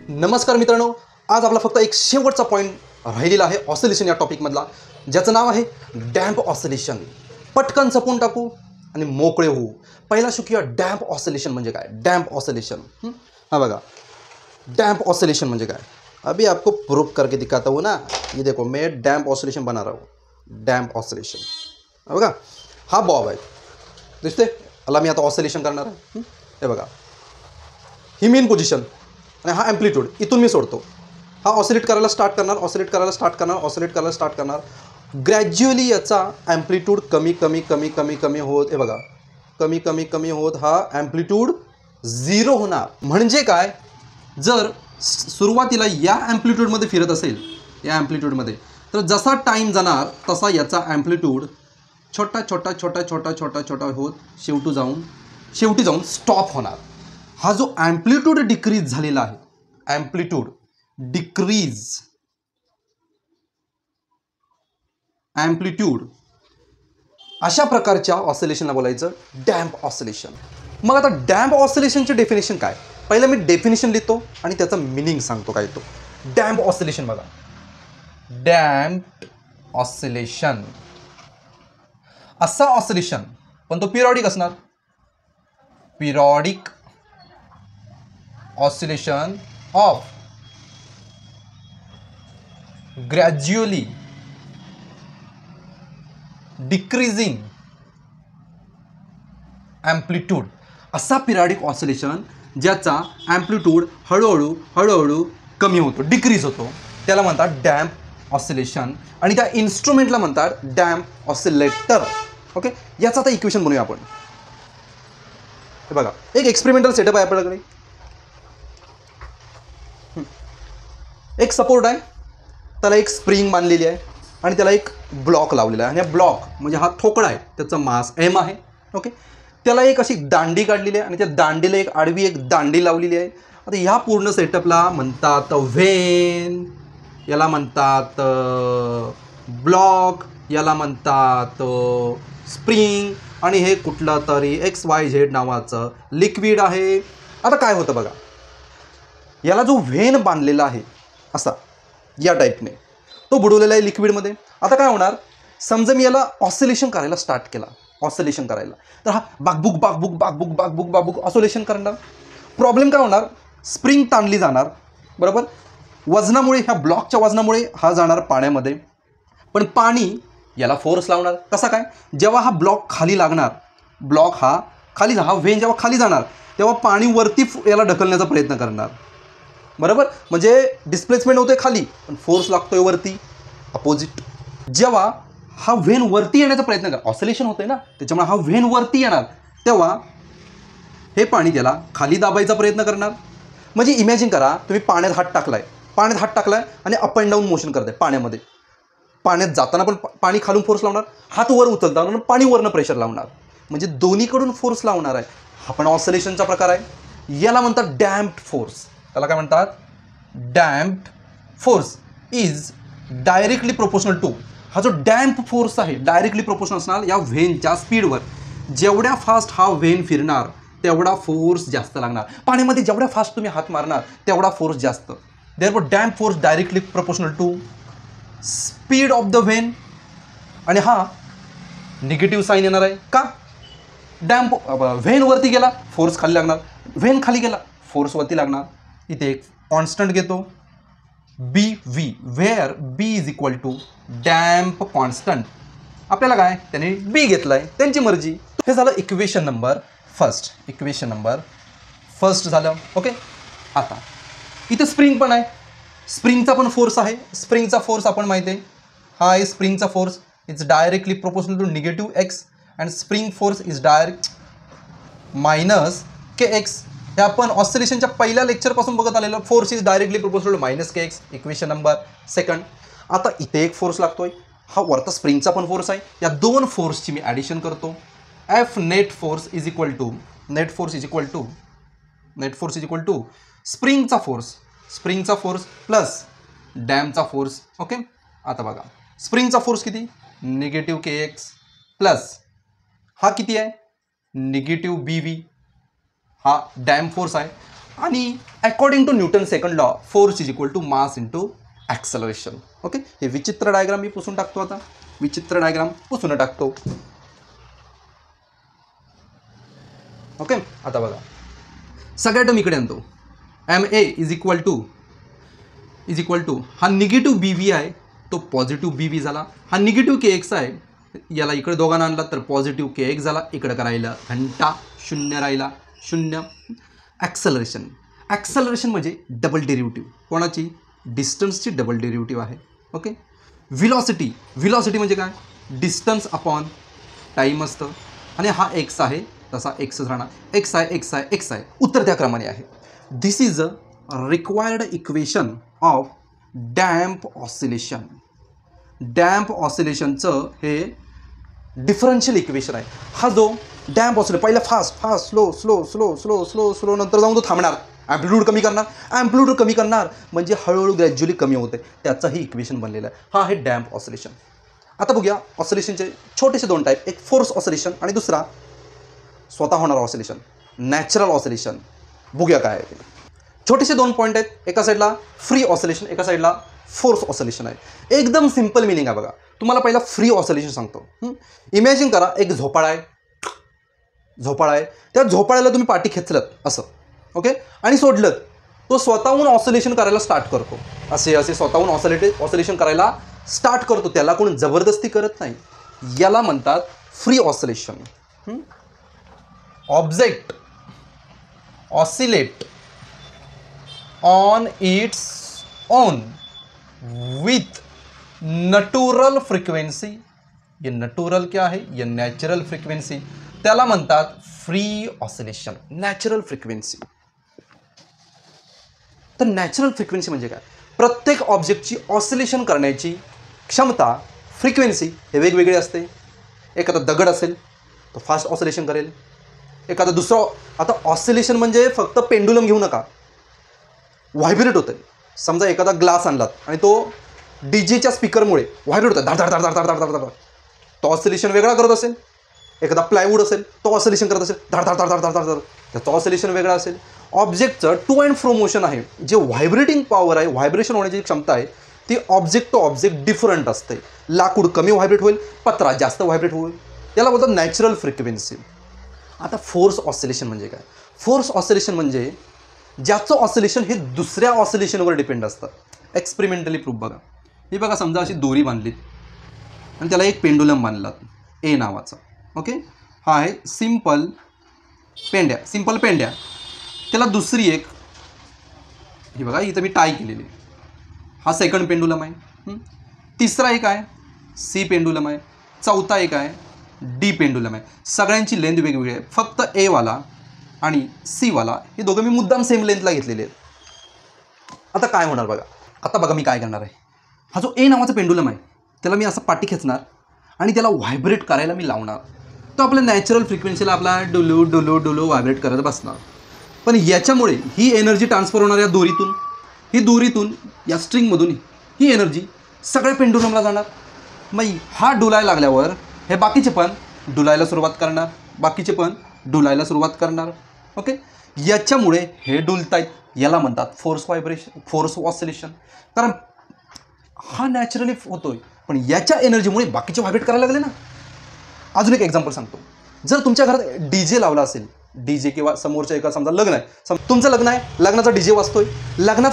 नमस्कार मित्रांनो, आज आपला फक्त एक शेवटचा पॉईंट राहिलेला आहे ऑसिलेशन या टॉपिकमधला, ज्याचं नाव आहे डॅम्प ऑसिलेशन. पटकन सपून टाकू आणि मोकळे होऊ. पहिला शिकूया डॅम्प ऑसिलेशन म्हणजे काय. डॅम्प ऑसिलेशन हाँ बघा, डैम्प ऑसिलेशन म्हणजे काय. अभी आपको प्रूफ करके दिखाता हूँ ना. ये देखो मैं डैम्प ऑसिलेशन बना रहा हूँ. डॅम्प ऑसिलेशन बघा, हा बॉब आहे दिसते. मला मी आता ऑसिलेशन करणार आहे. हे बघा, ही मेन पोझिशन आणि हा ॲम्प्लिट्यूड. इथून मी सोडतो. हा ऑसिलेट करायला स्टार्ट करणार, ऑसिलेट करायला स्टार्ट करणार, ऑसिलेट करायला स्टार्ट करणार. ग्रॅज्युअली याचा ॲम्प्लिट्यूड कमी कमी कमी कमी कमी होत, हे बघा, कमी कमी कमी होत हा ॲम्प्लिट्यूड झिरो होणार. म्हणजे काय, जर सुरुवातीला या ॲम्प्लिट्यूडमध्ये फिरत असेल, या ॲम्प्लिट्यूडमध्ये, तर जसा टाईम जाणार तसा याचा ॲम्प्लिट्यूड छोटा छोटा छोटा छोटा छोटा छोटा होत शेवटी जाऊन स्टॉप होणार. हा जो ॲम्प्लिट्यूड डिक्रीज झालेला आहे, ॲम्प्लिट्यूड डिक्रीज, ॲम्प्लिट्यूड, अशा प्रकारच्या ऑसिलेशनला बोलायचं डॅम्प ऑसिलेशन. मग आता डॅम्प ऑसिलेशनचे डेफिनेशन काय. पहिलं मी डेफिनेशन लिहितो आणि त्याचा मिनिंग सांगतो काय तो. डॅम्प ऑसिलेशन बघा, डॅम्प ऑसिलेशन असा ऑसिलेशन, पण तो पिरियॉडिक असणार. Periodic oscillation of gradually decreasing amplitude. असा पिरियॉडिक ऑसिलेशन ज्याचा ॲम्प्लिट्यूड हळूहळू हळूहळू कमी होतो, डिक्रीज होतो, त्याला म्हणतात डॅम्प ऑसिलेशन. आणि त्या इन्स्ट्रुमेंटला म्हणतात डॅम्प ऑसिलेटर. ओके, याचं आता इक्वेशन बनवूया आपण. हे बघा, एक एक्सपेरिमेंटल सेटअप आहे आपल्याकडे. एक सपोर्ट आहे, त्याला एक स्प्रिंग बांधलेली आहे आणि त्याला एक ब्लॉक लावलेला आहे. आणि ब्लॉक म्हणजे हा ठोकळा आहे, त्याचं मास एम आहे. ओके, त्याला एक अशी दांडी काढलेली आहे आणि त्या दांडीला एक आडवी एक दांडी लावलेली आहे. आता ह्या पूर्ण सेटअपला म्हणतात व्हेन, याला म्हणतात ब्लॉक, याला म्हणतात स्प्रिंग, आणि हे कुठलं तरी XYZ नावाचं लिक्विड आहे. आता काय होतं बघा, याला जो व्हेन बांधलेला आहे असा या टाईपने, तो बुडवलेला आहे लिक्विडमध्ये. आता काय होणार, समजा मी याला ऑसिलेशन करायला स्टार्ट केला, ऑसिलेशन करायला, तर हा बाकबुक बाकबुक बाकबुक बाकबुक बाकबुक ऑसिलेशन करणार. प्रॉब्लेम काय होणार, स्प्रिंग ताणली जाणार, बरोबर. वजनामुळे, ह्या ब्लॉकच्या वजनामुळे हा जाणार पाण्यामध्ये. पण पाणी याला फोर्स लावणार. कसा काय, जेव्हा हा ब्लॉक खाली लागणार, ब्लॉक हा खाली, हा व्हेन जेव्हा खाली जाणार तेव्हा पाणी वरती याला ढकलण्याचा प्रयत्न करणार, बरोबर. म्हणजे डिस्प्लेसमेंट होते खाली, पण फोर्स लागतोय वरती, अपोजिट. जेव्हा हा व्हेन वरती येण्याचा प्रयत्न करा, ऑसिलेशन होतंय ना, त्याच्यामुळे हा व्हेन वरती येणार, तेव्हा हे पाणी त्याला खाली दाबायचा प्रयत्न करणार. म्हणजे इमॅजिन करा, तुम्ही पाण्यात हात टाकलाय आणि अप अँड डाऊन मोशन करताय पाण्यामध्ये. पाण्यात जाताना पण पाणी खालून फोर्स लावणार, हात वर उचलताना पाणी वरनं प्रेशर लावणार, म्हणजे दोन्हीकडून फोर्स लावणार आहे. हा पण ऑसिलेशनचा प्रकार आहे. याला म्हणतात डॅम्प्ड फोर्स. त्याला काय म्हणतात, damped force is directly proportional to. हा जो डॅम्प फोर्स आहे डायरेक्टली प्रोपोर्शनल असणार या व्हेनच्या स्पीडवर. जेवढ्या फास्ट हा व्हेन फिरणार तेवढा फोर्स जास्त लागणार. पाण्यामध्ये जेवढ्या फास्ट तुम्ही हात मारणार तेवढा फोर्स जास्त. Therefore damp force directly proportional to speed of the vane. आणि हा निगेटिव्ह साईन येणार आहे. का, डॅम्प व्हेन वरती गेला फोर्स खाली लागणार, व्हेन खाली गेला फोर्स वरती लागणार. इथे एक कॉन्स्टंट घेतो BV, where B is equal to damp constant. आपल्याला काय, त्याने B घेतलाय, त्यांची मर्जी. हे झालं equation number first. Equation number first झालं. ओके, आता इथे स्प्रिंग पण आहे, स्प्रिंगचा पण फोर्स आहे. स्प्रिंगचा फोर्स आपण माहिती आहे, हा आहे स्प्रिंगचा force, it's directly proportional to -x and spring force is direct -kx. हे आपण ऑसिलेशनच्या पहिल्या लेक्चरपासून बघत आलेलं. Force is directly proportional to -kx, equation number second. आता इथे एक फोर्स लागतोय, हा वरता स्प्रिंगचा पण फोर्स आहे. या दोन फोर्सची मी ॲडिशन करतो. F net force is equal to, net force is equal to स्प्रिंगचा फोर्स प्लस डॅमचा फोर्स. ओके, आता बघा, स्प्रिंगचा फोर्स किती, -kx प्लस हा किती आहे, -BV, हा डॅम फोर्स आहे. आणि according to Newton second law force is equal to mass into acceleration. Okay, हे विचित्र डायग्राम मी पुसून टाकतो. आता विचित्र डायग्राम पुसून टाकतो. ओके, आता बघा सगळ्या टर्म इकडे आणतो. M A is equal to हा निगेटिव्ह बी व्ही आहे तो पॉझिटिव्ह बी व्ही झाला. हा निगेटिव्ह के एक्स आहे याला इकडे दोघांना आणला तर पॉझिटिव्ह के एक्स झाला. इकडे करायला घंटा शून्य राहिला शून्य. ॲक्सलरेशन म्हणजे डबल डेरिव्हेटिव्ह कोणाची डिस्टन्सची डबल डेरिव्हेटिव्ह आहे. ओके, व्हिलॉसिटी म्हणजे काय डिस्टन्स अपॉन टाईम असतं आणि हा एक्स आहे तसा एक्सच राहणार. एक्स आहे उत्तर त्या क्रमाने आहे. This is a required equation of damp oscillation. Damp ऑसिलेशनचं हे डिफरन्शियल इक्वेशन आहे. हा जो डॅम्प ऑसिलेशन पहिला फास्ट स्लो नंतर जाऊन तो थांबणार. ॲम्प्लिट्यूड कमी करणार म्हणजे हळूहळू ग्रॅज्युअली कमी होते. त्याचंही इक्वेशन बनलेलं आहे. हा आहे डॅम्प ऑसिलेशन. आता बघूया ऑसिलेशनचे छोटेसे दोन टाईप, एक फोर्स ऑसिलेशन आणि दुसरा स्वतः होणारा ऑसिलेशन नॅचरल ऑसिलेशन. बघूया काय आहे ते. छोटेसे दोन पॉईंट आहेत. एका साईडला फ्री ऑसिलेशन, एका साईडला फोर्स ऑसिलेशन आहे. एकदम सिम्पल मिनिंग आहे बघा. तुम्हाला पहिला फ्री ऑसिलेशन सांगतो. इमॅजिन करा एक झोपाळा आहे. त्या झोपाळ्याला तुम्ही पाठी खेचलत असं. ओके, आणि सोडलं तो स्वतःहून ऑसिलेशन करायला स्टार्ट करतो. असे स्वतःहून ऑसिलेशन करायला स्टार्ट करतो. त्याला कोण जबरदस्ती करत नाही. याला म्हणतात free oscillation. Object oscillate on its own with natural frequency. ये नॅचरल क्या है, ये नॅचरल फ्रिक्वेंसी. त्याला म्हणतात फ्री ऑसिलेशन. Natural frequency. तर नॅचरल फ्रिक्वेन्सी म्हणजे काय, प्रत्येक ऑब्जेक्टची ऑसिलेशन करण्याची क्षमता फ्रिक्वेन्सी हे वेगवेगळे असते. एखादा दगड असेल तो फास्ट ऑसिलेशन करेल. एखादा दुसरं, आता ऑसिलेशन म्हणजे फक्त पेंडुलम घेऊ नका, व्हायब्रेट होतं. समजा एखादा ग्लास आणलात आणि तो डीजेच्या स्पीकरमुळे व्हायब्रेट होतं, धाड धाड धाड धाड धाड धाड धाड, तो ऑसिलेशन वेगळा करत असेल. एखादा प्लायवूड असेल तो ऑसिलेशन करत असेल, धाड धाड धाड धाड धाड धाड, त्याचं ऑसिलेशन वेगळं असेल. ऑब्जेक्टचं टू अँड फ्रो मोशन आहे, जे व्हायब्रेटिंग पॉवर आहे, व्हायब्रेशन होण्याची क्षमता आहे, ती ऑब्जेक्ट टू ऑब्जेक्ट डिफरंट असते. लाकूड कमी व्हायब्रेट होईल, पत्रा जास्त व्हायब्रेट होईल. याला बोलतात नॅचरल फ्रिक्वेन्सी. आता फोर्स ऑसिलेशन म्हणजे काय, फोर्स ऑसिलेशन म्हणजे ज्याचं ऑसिलेशन हे दुसऱ्या ऑसिलेशनवर डिपेंड असतं. एक्सपेरिमेंटली प्रूफ बघा. ही बघा, समजा अशी दोरी बांधलीत आणि त्याला एक पेंडुलम बांधलात ए नावाचा. ओके, हा आहे सिंपल पेंड्या. त्याला दुसरी एक, ही बघा इथं मी टाय केलेली, हा सेकंड पेंडुलम आहे. तिसरा एक आहे सी पेंडुलम आहे. चौथा एक आहे डी पेंडुलम आहे. सगळ्यांची लेंथ वेगवेगळी आहे. फक्त ए वाला आणि सी वाला हे दोघं मी मुद्दाम सेम लेंथला घेतलेले आहेत. आता काय होणार बघा. आता बघा मी काय करणार आहे. हा जो ए नावाचा पेंडुलम आहे त्याला मी असं पाठी खेचणार आणि त्याला व्हायब्रेट करायला मी लावणार. तो आपल्या नॅचरल फ्रिक्वेन्सीला आपला डुलू डुलू डुलू व्हायब्रेट करत बसणार. पण याच्यामुळे ही एनर्जी ट्रान्सफर होणार या दोरीतून या स्ट्रिंगमधून ही एनर्जी सगळ्या पेंडुलमला जाणार. मग हा डुलायला लागल्यावर हे बाकीचे पण डुलायला सुरुवात करणार. ओके, याच्यामुळे हे डुलतायत. याला म्हणतात फोर्स ऑसिलेशन. कारण हा नॅचरली होतोय पण याच्या एनर्जीमुळे बाकीचे व्हायब्रेट करायला लागले ना. अजून एक एक्झाम्पल सांगतो. जर तुमच्या घरात डीजे लावला असेल, डीजे किंवा समोरच्या एका समजा लग्न आहे, तुमचं लग्न आहे, लग्नाचा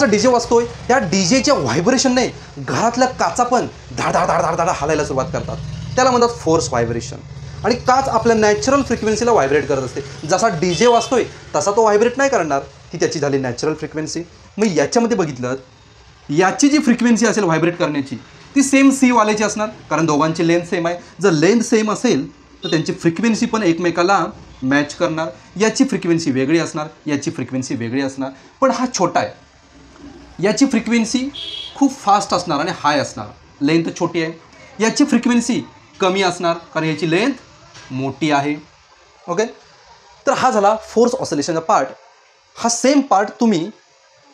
डीजे वाजतोय, त्या डीजेच्या व्हायब्रेशनने घरातल्या काचा पण धाड धाड धाड धाड धाड हालायला सुरुवात करतात. त्याला म्हणतात फोर्स व्हायब्रेशन. आणि काच आपल्या नॅचरल फ्रिक्वेन्सीला व्हायब्रेट करत असते. जसा डीजे वाजतोय तसा तो व्हायब्रेट नाही करणार, ही त्याची झाली नॅचरल फ्रिक्वेन्सी. मग याच्यामध्ये बघितलं, याची जी फ्रिक्वेन्सी असेल व्हायब्रेट करण्याची ती सेम सी वाल्याची असणार, कारण दोघांची लेंथ सेम आहे. जर लेंथ सेम असेल तर त्यांची फ्रिक्वेन्सी पण एकमेकाला मॅच करणार. याची फ्रिक्वेन्सी वेगळी असणार, याची फ्रिक्वेन्सी वेगळी असणार. पण हा छोटा आहे, याची फ्रिक्वेन्सी खूप फास्ट असणार आणि हाय असणार. लेंथ छोटी आहे, याची फ्रिक्वेन्सी कमी असणार कारण याची लेंथ मोठी आहे. ओके, तर हा झाला फोर्स ऑसिलेशनचा पार्ट. हा सेम पार्ट तुम्ही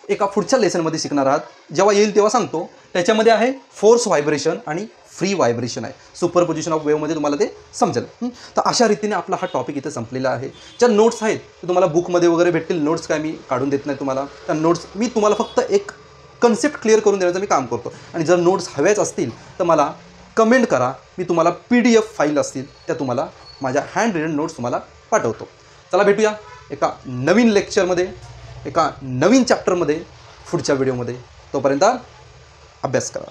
एका पुढच्या लेसनमध्ये शिकणार आहात. जेव्हा येईल तेव्हा सांगतो. त्याच्यामध्ये आहे फोर्स व्हायब्रेशन आणि फ्री व्हायब्रेशन आहे. सुपरपोजिशन ऑफ वेव्हमध्ये तुम्हाला ते समजेल. तर अशा रीतीने आपला हा टॉपिक इथे संपलेला आहे. ज्या नोट्स आहेत ते तुम्हाला बुकमध्ये वगैरे भेटतील. नोट्स काय मी काढून देत नाही तुम्हाला. त्या नोट्स मी तुम्हाला फक्त एक कन्सेप्ट क्लिअर करून देण्याचं मी काम करतो. आणि जर नोट्स हव्याच असतील तर मला कमेंट करा. मी तुम्हाला PDF फाईल असतील त्या तुम्हाला माझ्या हँड रिटन नोट्स तुम्हाला पाठवतो. चला भेटूया एका नवीन लेक्चरमध्ये, एका नवीन चॅप्टरमध्ये, पुढच्या व्हिडिओमध्ये. तोपर्यंत अभ्यास करा.